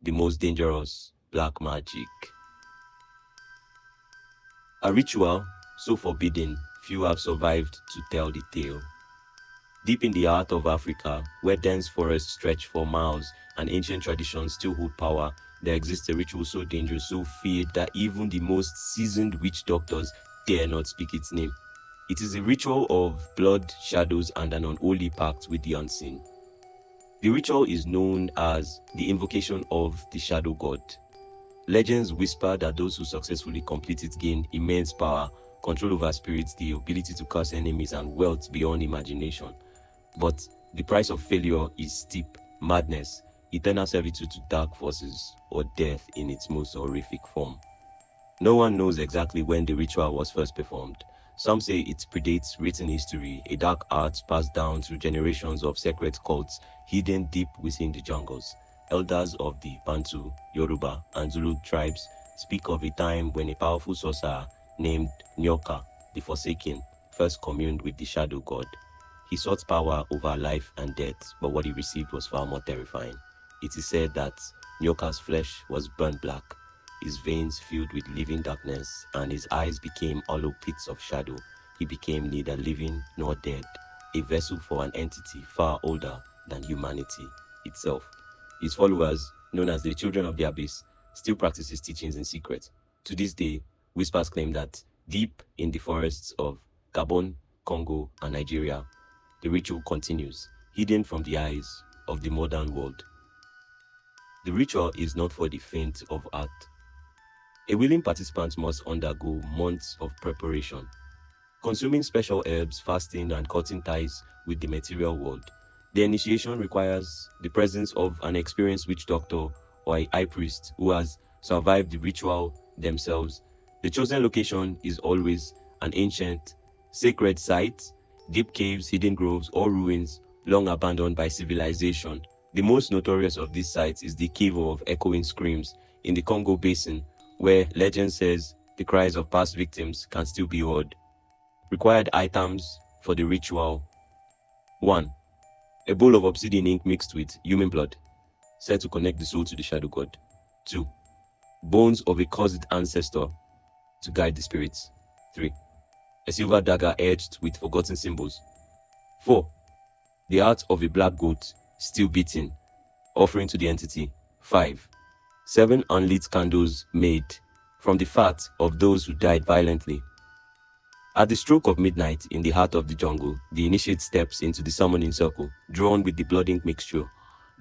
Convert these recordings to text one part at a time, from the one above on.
the most dangerous black magic. A ritual so forbidden, few have survived to tell the tale. Deep in the heart of Africa, where dense forests stretch for miles and ancient traditions still hold power, there exists a ritual so dangerous, so feared that even the most seasoned witch doctors dare not speak its name. It is a ritual of blood, shadows, and an unholy pact with the unseen. The ritual is known as the invocation of the shadow god. Legends whisper that those who successfully complete it gain immense power, control over spirits, the ability to curse enemies, and wealth beyond imagination. But the price of failure is steep: madness, eternal servitude to dark forces, or death in its most horrific form. No one knows exactly when the ritual was first performed. Some say it predates written history, a dark art passed down through generations of secret cults hidden deep within the jungles. Elders of the Bantu, Yoruba, and Zulu tribes speak of a time when a powerful sorcerer named Nyoka, the Forsaken, first communed with the shadow god. He sought power over life and death, but what he received was far more terrifying. It is said that Nyoka's flesh was burnt black, his veins filled with living darkness, and his eyes became hollow pits of shadow. He became neither living nor dead, a vessel for an entity far older than humanity itself. His followers, known as the Children of the Abyss, still practice his teachings in secret. To this day, whispers claim that deep in the forests of Gabon, Congo, and Nigeria, the ritual continues, hidden from the eyes of the modern world. The ritual is not for the faint of heart. A willing participant must undergo months of preparation, consuming special herbs, fasting, and cutting ties with the material world. The initiation requires the presence of an experienced witch doctor or a high priest who has survived the ritual themselves. The chosen location is always an ancient, sacred site, deep caves, hidden groves, or ruins long abandoned by civilization. The most notorious of these sites is the Cave of Echoing Screams in the Congo Basin, where legend says the cries of past victims can still be heard. Required items for the ritual: 1. A bowl of obsidian ink mixed with human blood, said to connect the soul to the shadow god. 2. Bones of a cursed ancestor to guide the spirits. 3. A silver dagger edged with forgotten symbols. 4. The heart of a black goat still beating, offering to the entity. 5. 7 unlit candles made from the fat of those who died violently. At the stroke of midnight in the heart of the jungle, the initiate steps into the summoning circle, drawn with the blood ink mixture.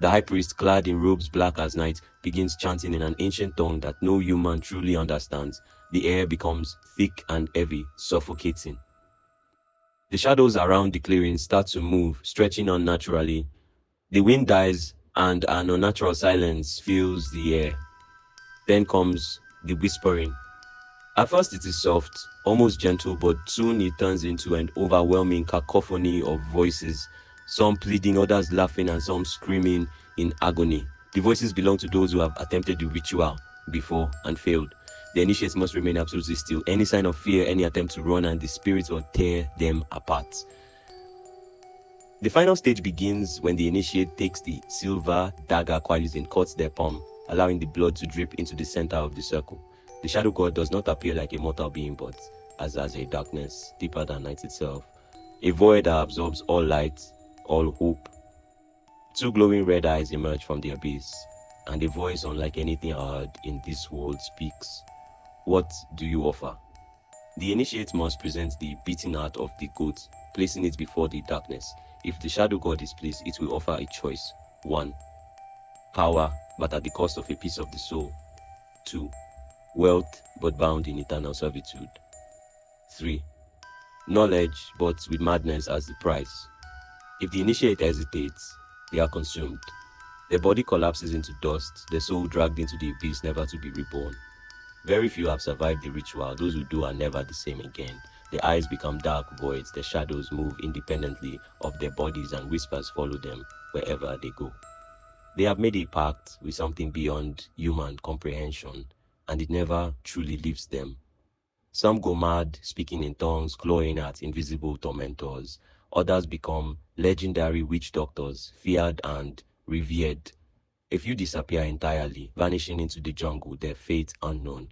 The high priest, clad in robes black as night, begins chanting in an ancient tongue that no human truly understands. The air becomes thick and heavy, suffocating. The shadows around the clearing start to move, stretching unnaturally. The wind dies and an unnatural silence fills the air. Then comes the whispering. At first it is soft, almost gentle, but soon it turns into an overwhelming cacophony of voices, some pleading, others laughing, and some screaming in agony. The voices belong to those who have attempted the ritual before and failed. The initiates must remain absolutely still. Any sign of fear, any attempt to run, and the spirits will tear them apart. The final stage begins when the initiate takes the silver dagger quietly and cuts their palm, allowing the blood to drip into the center of the circle. The shadow god does not appear like a mortal being, but as a darkness deeper than night itself, a void that absorbs all light, all hope. 2 glowing red eyes emerge from the abyss, and a voice unlike anything heard in this world speaks. What do you offer? The initiate must present the beating heart of the goat, placing it before the darkness. If the shadow god is pleased, it will offer a choice. 1. Power, but at the cost of a piece of the soul. 2. Wealth, but bound in eternal servitude. 3. Knowledge, but with madness as the price. If the initiate hesitates, they are consumed. Their body collapses into dust, their soul dragged into the abyss, never to be reborn. Very few have survived the ritual. Those who do are never the same again. Their eyes become dark voids, their shadows move independently of their bodies, and whispers follow them wherever they go. They have made a pact with something beyond human comprehension, and it never truly leaves them. Some go mad, speaking in tongues, clawing at invisible tormentors. Others become legendary witch doctors, feared and revered. A few disappear entirely, vanishing into the jungle, their fate unknown.